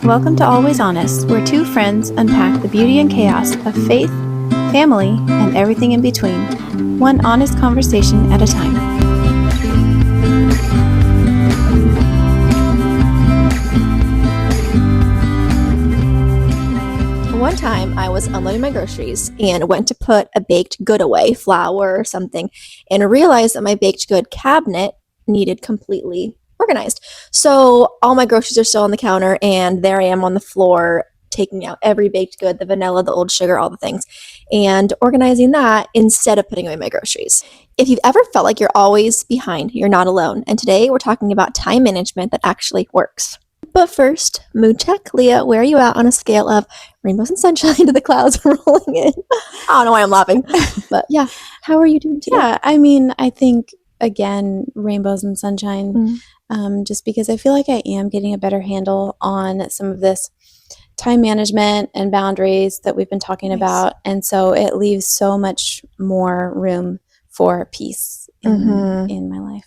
Welcome to Always Honest, where two friends unpack the beauty and chaos of faith, family, and everything in between, one honest conversation at a time. One time I was unloading my groceries and went to put a baked good away, flour or something, and realized that my baked good cabinet needed completely organized. So all my groceries are still on the counter, and there I am on the floor taking out every baked good, the vanilla, the old sugar, all the things, and organizing that instead of putting away my groceries. If you've ever felt like you're always behind, you're not alone. And today we're talking about time management that actually works. But first, mood check. Leah, where are you at on a scale of rainbows and sunshine to the clouds rolling in? I don't know why I'm laughing, but yeah, how are you doing today? Yeah, I think, again, rainbows and sunshine, just because I feel like I am getting a better handle on some of this time management and boundaries that we've been talking Nice. about. And so it leaves so much more room for peace in my life.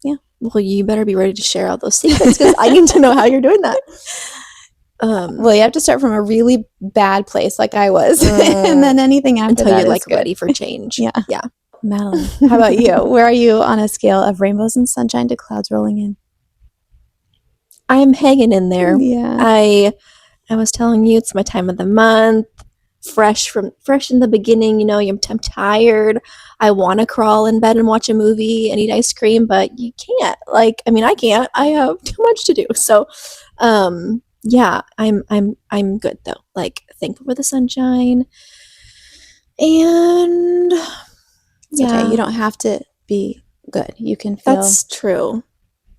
Yeah. Well, you better be ready to share all those secrets because I need to know how you're doing that. Well, you have to start from a really bad place like I was. And then anything after until that you're is like good. ready for change. Yeah. Madeline, how about you? Where are you on a scale of rainbows and sunshine to clouds rolling in? I'm hanging in there. Yeah. I was telling you it's my time of the month. Fresh in the beginning, you know, I'm tired. I want to crawl in bed and watch a movie and eat ice cream, but you can't. I can't. I have too much to do. So, yeah, I'm good though. Like, thankful for the sunshine. And It's okay. You don't have to be good. You can feel. That's true.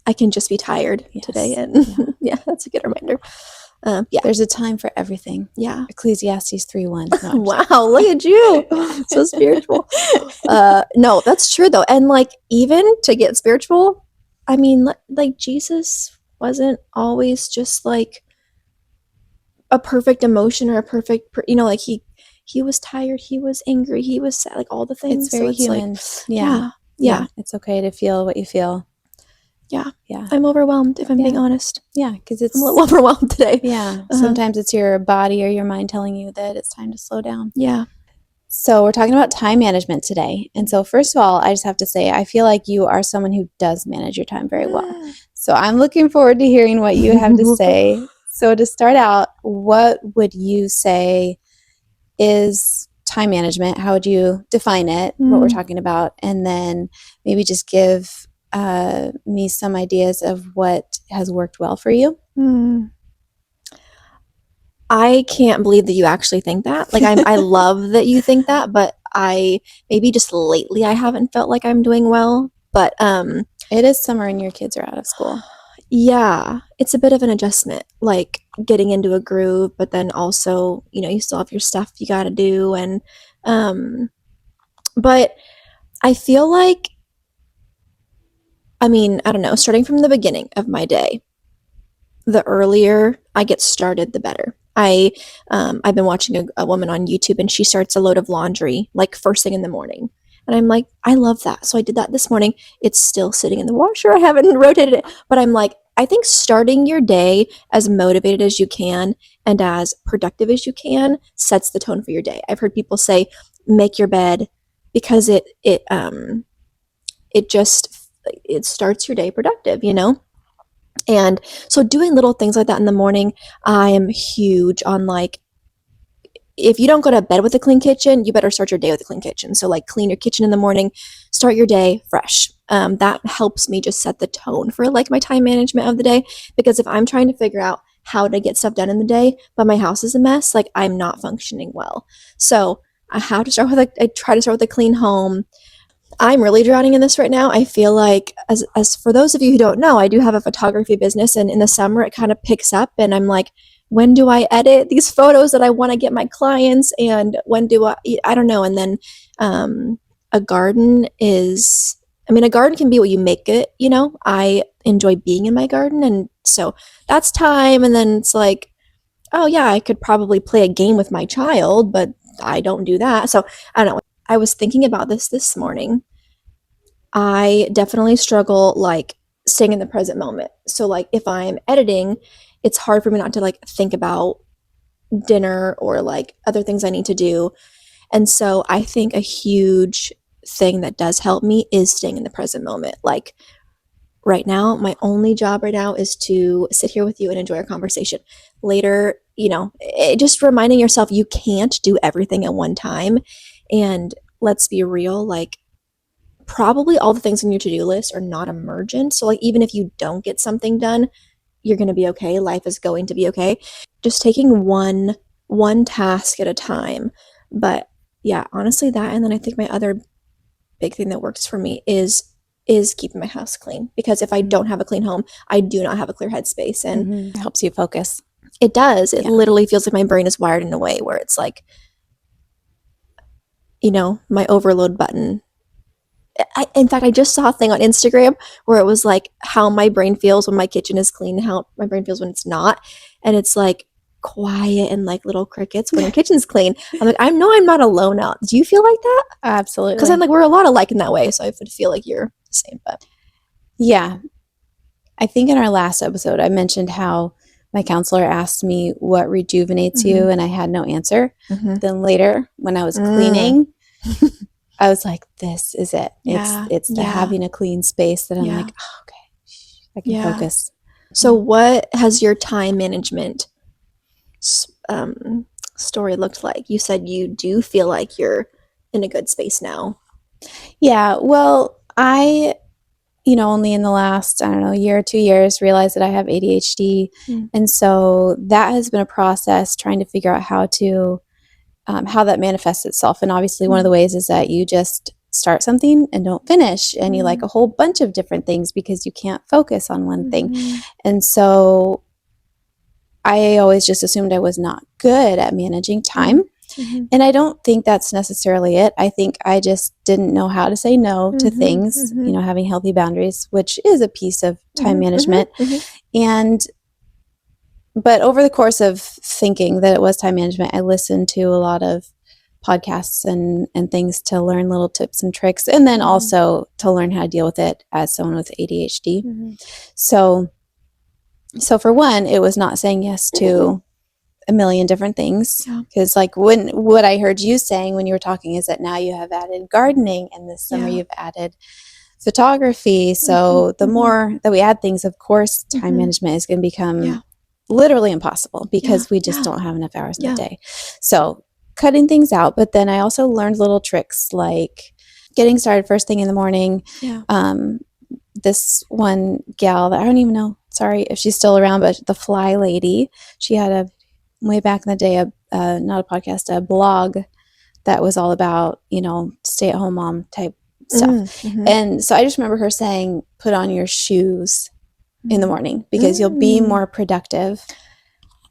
I can just be tired today. And yeah, that's a good reminder. There's a time for everything. Yeah. Ecclesiastes 3:1. No, wow, look at you. So spiritual. No, that's true though. And even to get spiritual, I mean, Jesus wasn't always just a perfect emotion or a perfect, he was tired, he was angry, he was sad, all the things. It's very human. Yeah. It's okay to feel what you feel. Yeah. I'm overwhelmed, if I'm being honest. Yeah, because I'm a little overwhelmed today. Yeah. Sometimes it's your body or your mind telling you that it's time to slow down. Yeah. So we're talking about time management today. And so first of all, I just have to say, I feel like you are someone who does manage your time very well. So I'm looking forward to hearing what you have to say. So to start out, what would you say is time management? How would you define it, what we're talking about? And then maybe just give me some ideas of what has worked well for you. I can't believe that you actually think that. I love that you think that, but maybe just lately I haven't felt like I'm doing well. But it is summer and your kids are out of school. Yeah, it's a bit of an adjustment, getting into a groove, but then also, you still have your stuff you got to do. And but I feel like, I don't know, starting from the beginning of my day, the earlier I get started, the better. I've been watching a woman on YouTube, and she starts a load of laundry first thing in the morning. And I'm like, I love that. So I did that this morning. It's still sitting in the washer. I haven't rotated it, but I'm like, I think starting your day as motivated as you can and as productive as you can sets the tone for your day. I've heard people say, make your bed, because it starts your day productive, And so doing little things like that in the morning, I am huge on if you don't go to bed with a clean kitchen, you better start your day with a clean kitchen. So clean your kitchen in the morning, start your day fresh. That helps me just set the tone for my time management of the day, because if I'm trying to figure out how to get stuff done in the day, but my house is a mess, I'm not functioning well. So I try to start with a clean home. I'm really drowning in this right now. I feel like, as for those of you who don't know, I do have a photography business, and in the summer it kind of picks up, and I'm like, when do I edit these photos that I want to get my clients, and when do I don't know. And then a garden can be what you make it, I enjoy being in my garden, and so that's time. And then it's oh yeah, I could probably play a game with my child, but I don't do that. So I don't know. I was thinking about this morning. I definitely struggle staying in the present moment. So if I'm editing it's hard for me not to like think about dinner or like other things I need to do. And so I think a huge thing that does help me is staying in the present moment. Like right now, my only job right now is to sit here with you and enjoy our conversation. Later, just reminding yourself you can't do everything at one time. And let's be real, like probably all the things on your to-do list are not emergent. So like even if you don't get something done, you're going to be okay. Life is going to be okay. Just taking one task at a time. But yeah, honestly that, and then I think my other big thing that works for me is keeping my house clean, because if I don't have a clean home, I do not have a clear headspace, and It helps you focus. it does. It Yeah. literally feels like my brain is wired in a way where it's like, my overload button. In fact, I just saw a thing on Instagram where it was like how my brain feels when my kitchen is clean, how my brain feels when it's not. And it's like quiet and like little crickets when your kitchen's clean. I'm like, I know I'm not alone out. Do you feel like that? Absolutely. Because I'm like, we're a lot alike in that way. So I would feel like you're the same. But yeah. I think in our last episode, I mentioned how my counselor asked me what rejuvenates you, and I had no answer. Then later, when I was cleaning, I was like, this is it. Yeah. It's the having a clean space that I'm like, oh, okay, I can focus. So what has your time management story looked like? You said you do feel like you're in a good space now. Yeah, well, I only in the last, I don't know, year or 2 years realized that I have ADHD. And so that has been a process trying to figure out how that manifests itself. And obviously one of the ways is that you just start something and don't finish, and you like a whole bunch of different things because you can't focus on one thing. And so I always just assumed I was not good at managing time. And I don't think that's necessarily it. I think I just didn't know how to say no to things, having healthy boundaries, which is a piece of time management. But over the course of thinking that it was time management, I listened to a lot of podcasts and things to learn little tips and tricks, and then also to learn how to deal with it as someone with ADHD. So for one, it was not saying yes to a million different things, because like what I heard you saying when you were talking is that now you have added gardening, and this summer you've added photography. So the more that we add things, of course, time management is going to become literally impossible, because we just don't have enough hours in the day. So cutting things out. But then I also learned little tricks like getting started first thing in the morning. This one gal that I don't even know, sorry if she's still around, but the Fly Lady, she had way back in the day, not a podcast, a blog that was all about, stay-at-home mom type stuff. And so I just remember her saying, put on your shoes in the morning because you'll be more productive.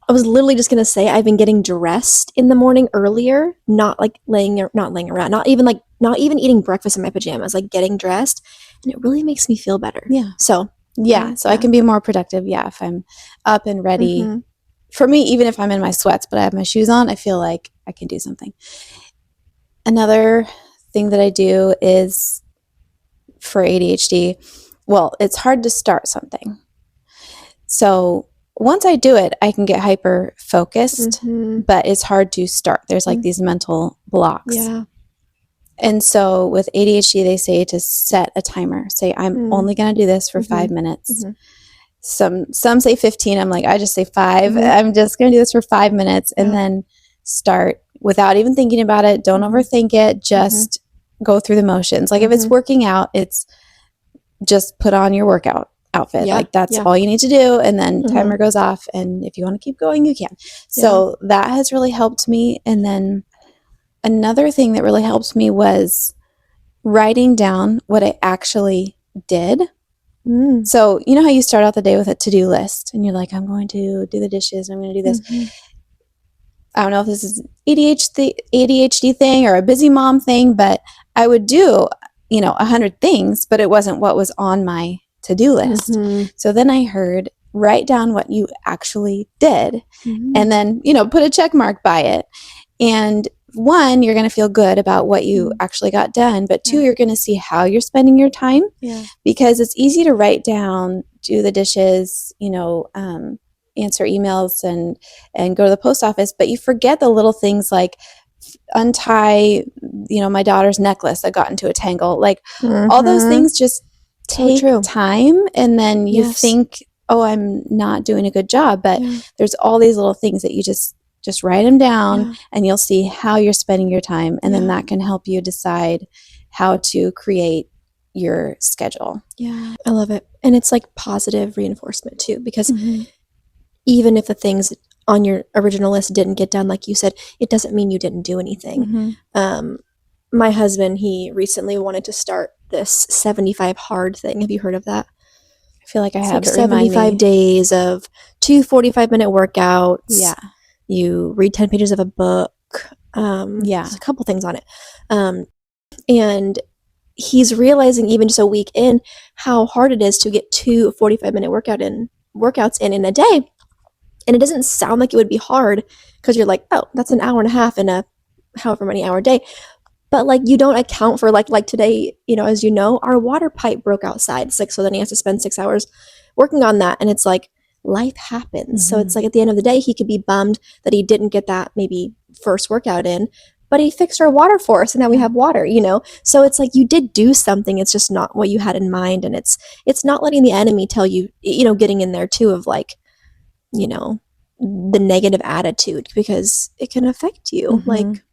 I was literally just gonna say I've been getting dressed in the morning earlier, not laying around, not even eating breakfast in my pajamas, like getting dressed, and it really makes me feel better. So I can be more productive. If I'm up and ready. For me, even if I'm in my sweats but I have my shoes on, I feel like I can do something. Another thing that I do is for ADHD, well, it's hard to start something. So once I do it, I can get hyper focused, but it's hard to start. There's like these mental blocks. And so with ADHD, they say to set a timer. Say, I'm only going to do this for 5 minutes. Some say 15. I'm like, I just say 5. I'm just going to do this for 5 minutes, and then start without even thinking about it. Don't overthink it. Just go through the motions. Like if it's working out, it's just put on your workout outfit. Like that's all you need to do. And then timer goes off. And if you want to keep going, you can. So that has really helped me. And then another thing that really helped me was writing down what I actually did. So you know how you start out the day with a to-do list and you're like, I'm going to do the dishes, I'm going to do this. I don't know if this is ADHD thing or a busy mom thing, but I would do 100 things, but it wasn't what was on my to-do list. So then I heard, write down what you actually did, and then put a check mark by it. And 1, you're going to feel good about what you actually got done, but 2, you're going to see how you're spending your time, because it's easy to write down, do the dishes, answer emails and go to the post office, but you forget the little things like untie, my daughter's necklace that got into a tangle. Like all those things just So take true. time, and then you Yes. think, oh, I'm not doing a good job, but Yeah. there's all these little things that you just write them down, Yeah. and you'll see how you're spending your time, and then Yeah. that can help you decide how to create your schedule. Yeah. I love it. And it's like positive reinforcement too, because Mhm. even if the things on your original list didn't get done, like you said, it doesn't mean you didn't do anything. Mhm. My husband, he recently wanted to start this 75 hard thing. Have you heard of that? I feel like I It's have, like but remind 75 me. days of 2 45-minute workouts. Yeah. You read 10 pages of a book. Yeah. There's a couple things on it. And he's realizing even just a week in how hard it is to get 2 45-minute workouts in a day. And it doesn't sound like it would be hard because you're like, oh, that's an hour and a half in a however many hour day. But like you don't account for like today, as you know, our water pipe broke outside. It's like so then he has to spend 6 hours working on that. And it's like life happens. So it's like at the end of the day, he could be bummed that he didn't get that maybe first workout in, but he fixed our water for us and now we have water. So it's like you did do something. It's just not what you had in mind. And it's not letting the enemy tell you, getting in there too of like, the negative attitude because it can affect you. Like,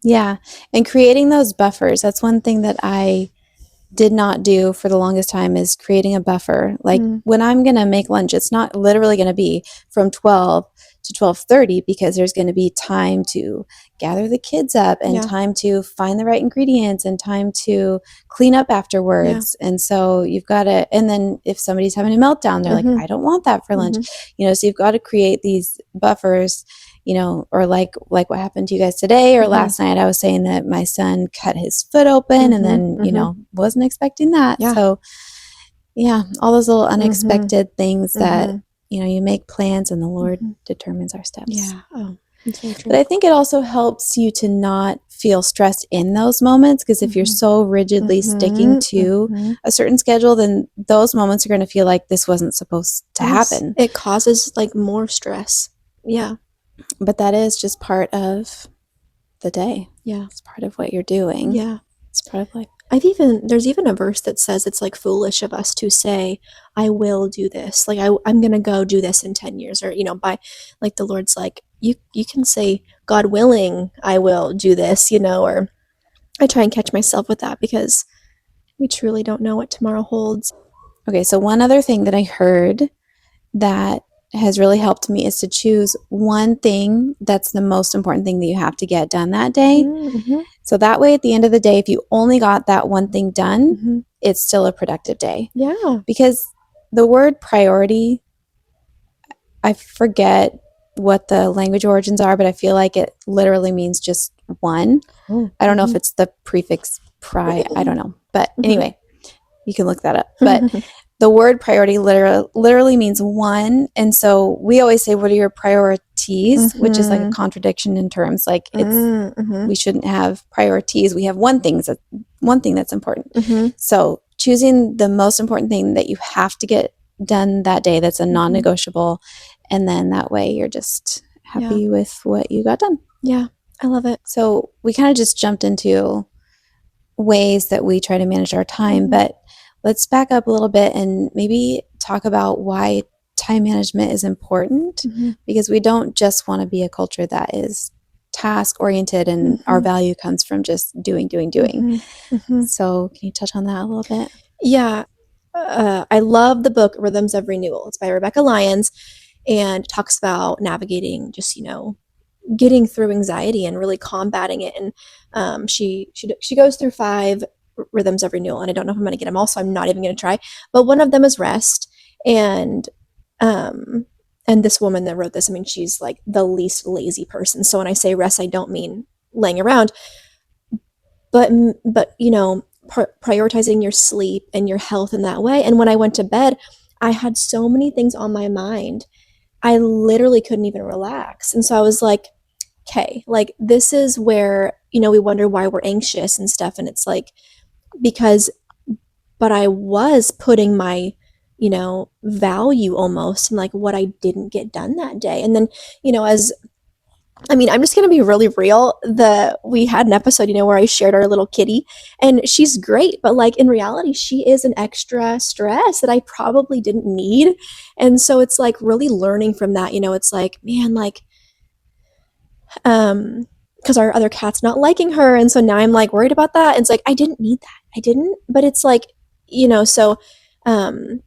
Yeah. And creating those buffers. That's one thing that I did not do for the longest time, is creating a buffer. Like when I'm going to make lunch, it's not literally going to be from 12 to 12:30, because there's going to be time to gather the kids up and time to find the right ingredients and time to clean up afterwards. And so you've got to, and then if somebody's having a meltdown, they're like, I don't want that for lunch. So you've got to create these buffers, or like what happened to you guys today or last night. I was saying that my son cut his foot open and then, wasn't expecting that. Yeah. So yeah, all those little unexpected things that, you make plans and the Lord determines our steps. Yeah. Oh, that's very true. But I think it also helps you to not feel stressed in those moments, because if you're so rigidly sticking to a certain schedule, then those moments are going to feel like this wasn't supposed to happen. It causes like more stress. Yeah. But that is just part of the day. Yeah. It's part of what you're doing. Yeah. It's part of life. There's even a verse that says it's like foolish of us to say, I will do this. Like I'm going to go do this in 10 years or, by like the Lord's like, you can say, God willing, I will do this, or I try and catch myself with that because we truly don't know what tomorrow holds. Okay. So one other thing that I heard that has really helped me is to choose one thing that's the most important thing that you have to get done that day. So that way, at the end of the day, if you only got that one thing done, it's still a productive day. Yeah. Because the word priority, I forget what the language origins are, but I feel like it literally means just one. I don't know if it's the prefix I don't know. But anyway, you can look that up. But the word priority literally means one. And so we always say, what are your priorities? Which is like a contradiction in terms. Like we shouldn't have priorities. We have one thing that's important. So choosing the most important thing that you have to get done that day, that's a non-negotiable. And then that way you're just happy with what you got done. Yeah. I love it. So we kind of just jumped into ways that we try to manage our time, but let's back up a little bit and maybe talk about why time management is important, because we don't just want to be a culture that is task oriented and our value comes from just doing. So can you touch on that a little bit? Yeah. I love the book Rhythms of Renewal. It's by Rebecca Lyons and talks about navigating just, getting through anxiety and really combating it. And she goes through 5 rhythms of renewal, and I don't know if I'm going to get them all, so I'm not even going to try. But one of them is rest, and this woman that wrote this, I mean, she's like the least lazy person. So when I say rest, I don't mean laying around, but prioritizing your sleep and your health in that way. And when I went to bed, I had so many things on my mind. I literally couldn't even relax. And so I was like, okay, like this is where, we wonder why we're anxious and stuff. And it's like, but I was putting my value almost in like what I didn't get done that day. And then, as I'm just gonna be really real. We had an episode, where I shared our little kitty, and she's great, but like in reality, she is an extra stress that I probably didn't need. And so it's like really learning from that, it's like, man, like, because our other cat's not liking her, and so now I'm like worried about that. And it's like I didn't need that. I didn't, but it's like, so um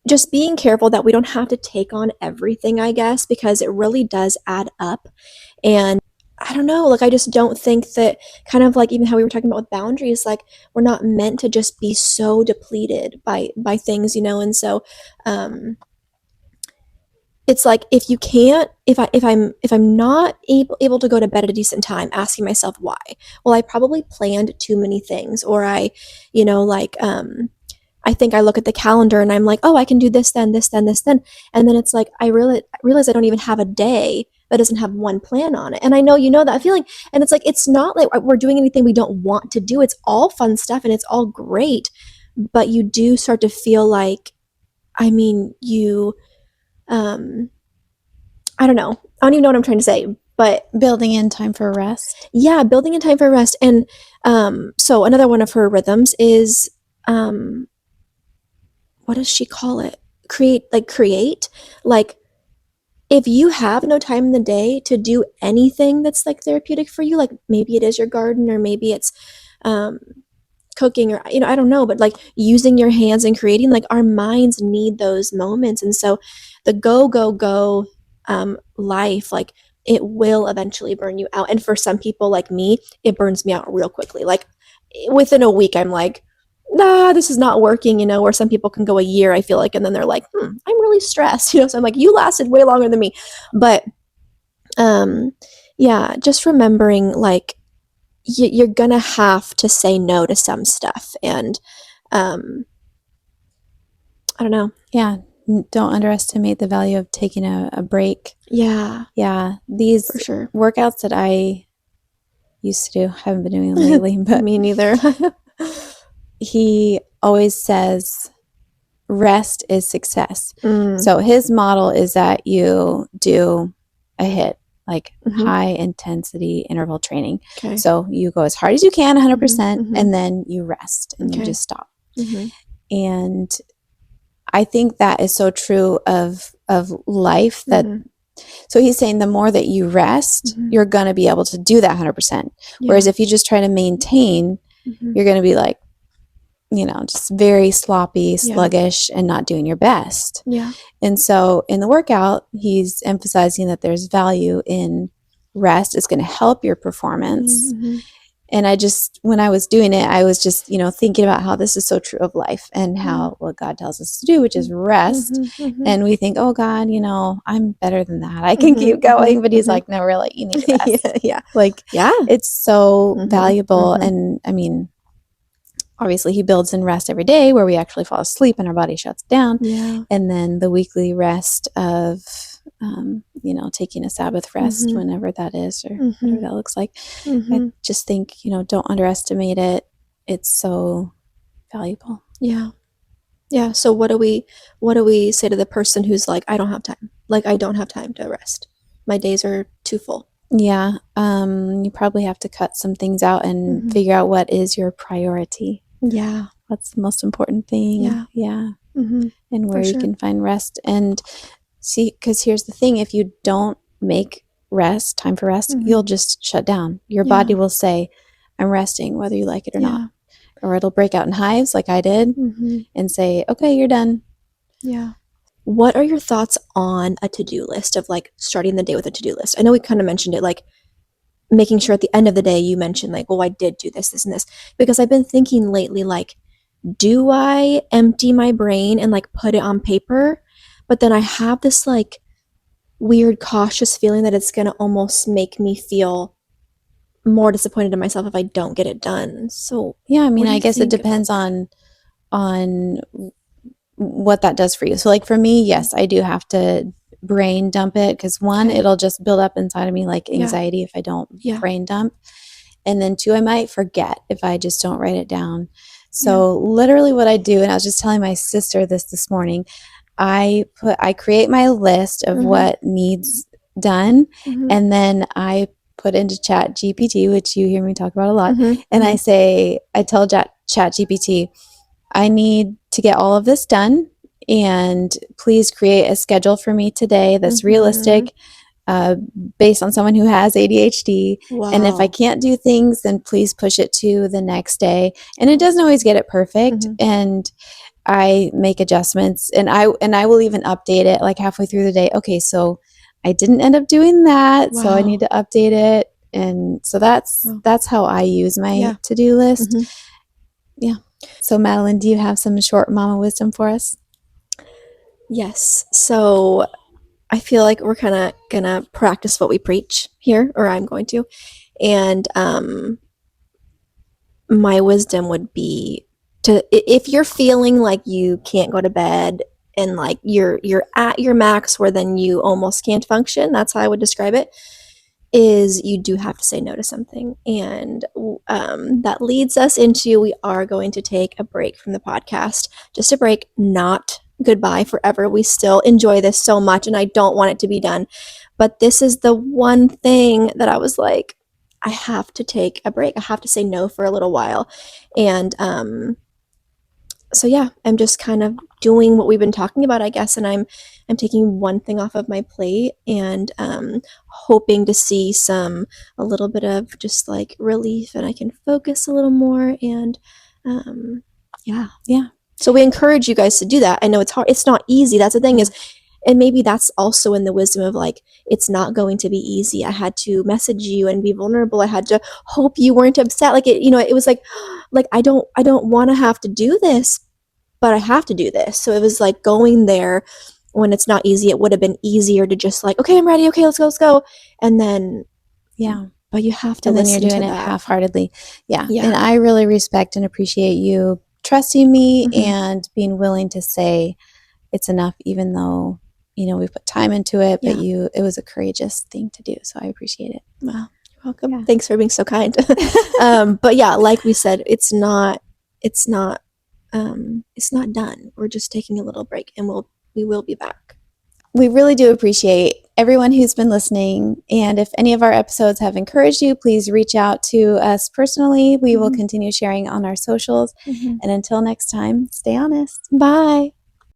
just being careful that we don't have to take on everything, I guess, because it really does add up. And I don't know, like I just don't think that, kind of like even how we were talking about with boundaries, like we're not meant to just be so depleted by things, and so it's like if you can't if I'm not able to go to bed at a decent time, asking myself why. Well, I probably planned too many things, or like I think I look at the calendar and I'm like, oh, I can do this then, this then, this then. And then it's like, I realize I don't even have a day that doesn't have one plan on it. And I know you know that feeling. And it's like, it's not like we're doing anything we don't want to do. It's all fun stuff and it's all great. But you do start to feel like, you, um, I don't know. I don't even know what I'm trying to say. But Building in time for rest. yeah, building in time for rest. And so another one of her rhythms is, um, what does she call it? Create. Like, if you have no time in the day to do anything that's like therapeutic for you, like maybe it is your garden, or maybe it's um, cooking, or I don't know, but like using your hands and creating, like our minds need those moments. And so the go go go life, like it will eventually burn you out. And for some people like me, it burns me out real quickly. Like within a week, I'm like, nah, this is not working, where some people can go a year, I feel like, and then they're like, I'm really stressed, so I'm like, you lasted way longer than me. But um yeah, just remembering like you're gonna have to say no to some stuff. And um I don't know. Yeah. Don't underestimate the value of taking a break. Yeah, Yeah. These for sure. workouts that I used to do, haven't been doing them lately, but Me neither. he always says rest is success. Mm, So his model is that you do a HIIT, like high intensity interval training. okay. So you go as hard as you can, 100%, mhm. and then you rest and you Okay. just stop. Mhm. And I think that is so true of life that Mhm. so he's saying the more that you rest, Mhm. you're going to be able to do that 100%. Yeah. Whereas if you just try to maintain, Mhm. you're going to be like, just very sloppy, Yeah. sluggish, and not doing your best. Yeah. And so in the workout, he's emphasizing that there's value in rest. It's going to help your performance. Mhm. And when I was doing it, I was just, thinking about how this is so true of life and how what God tells us to do, which is rest. Mhm. Mhm. And we think, oh God, I'm better than that. I can keep going. But he's like, no, really, you need to rest. Yeah. Like, Yeah. it's so Mhm. valuable. Mhm. And obviously he builds in rest every day where we actually fall asleep and our body shuts down. Yeah. And then the weekly rest of, taking a Sabbath rest Mhm. whenever that is, or Mhm. whatever that looks like. I Mhm. just think, don't underestimate it. It's so valuable. Yeah. Yeah. So what do we say to the person who's like, I don't have time. Like I don't have time to rest. My days are too full. Yeah. You probably have to cut some things out and Mhm. figure out what is your priority. Yeah. What's the most important thing? Yeah. Yeah. Mhm. And where For you sure. can find rest. And see, because here's the thing, if you don't make time for rest, Mhm. you'll just shut down. Your Yeah. body will say, I'm resting, whether you like it or not. Yeah. Or it'll break out in hives like I did Mhm. and say, okay, you're done. Yeah. What are your thoughts on a to-do list, of like starting the day with a to-do list? I know we kind of mentioned it, like making sure at the end of the day you mention like, oh, I did do this, this, and this. Because I've been thinking lately, like, do I empty my brain and like put it on paper? But then I have this like weird cautious feeling that it's going to almost make me feel more disappointed in myself if I don't get it done. So Yeah, I what mean, do I you guess it think about depends that? on what that does for you. So like for me, yes, I do have to brain dump it because one, Okay. it'll just build up inside of me like Yeah. anxiety if I don't Yeah. brain dump. And then two, I might forget if I just don't write it down. So literally what I do, and I was just telling my sister this morning, I create my list of what needs done, and then I put into Chat GPT, which you hear me talk about a lot, and I tell Chat GPT, I need to get all of this done, and please create a schedule for me today that's realistic, based on someone who has ADHD. Wow. And if I can't do things, then please push it to the next day. And it doesn't always get it perfect. And I make adjustments, and I will even update it like halfway through the day. Okay, so I didn't end up doing that, so I need to update it. And so that's how I use my to-do list. Yeah. So Madeline, do you have some short mama wisdom for us? Yes. So I feel like we're kind of gonna practice what we preach here, or I'm going to. And my wisdom would be to, if you're feeling like you can't go to bed and like you're at your max where then you almost can't function, that's how I would describe it, is you do have to say no to something. And that leads us into, we are going to take a break from the podcast. Just a break, not goodbye forever. We still enjoy this so much and I don't want it to be done. But this is the one thing that I was like, I have to take a break. I have to say no for a little while. And so yeah, I'm just kind of doing what we've been talking about, I guess, and I'm taking one thing off of my plate and hoping to see a little bit of just like relief, and I can focus a little more. And yeah. So we encourage you guys to do that. I know it's hard. It's not easy. That's the thing is, and maybe that's also in the wisdom of like, it's not going to be easy. I had to message you and be vulnerable. I had to hope you weren't upset. Like it was like I don't want to have to do this, but I have to do this. So it was like going there when it's not easy. It would have been easier to just like, okay, I'm ready. Okay, let's go. And then, but you have to, and then you're doing it half-heartedly. Yeah. And I really respect and appreciate you trusting me and being willing to say it's enough, even though, we put time into it, but it was a courageous thing to do. So I appreciate it. Wow. You're welcome. Yeah. Thanks for being so kind. But yeah, like we said, it's not done. We're just taking a little break, and we will be back. We really do appreciate everyone who's been listening. And if any of our episodes have encouraged you, please reach out to us personally. We will continue sharing on our socials. And until next time, stay honest. Bye.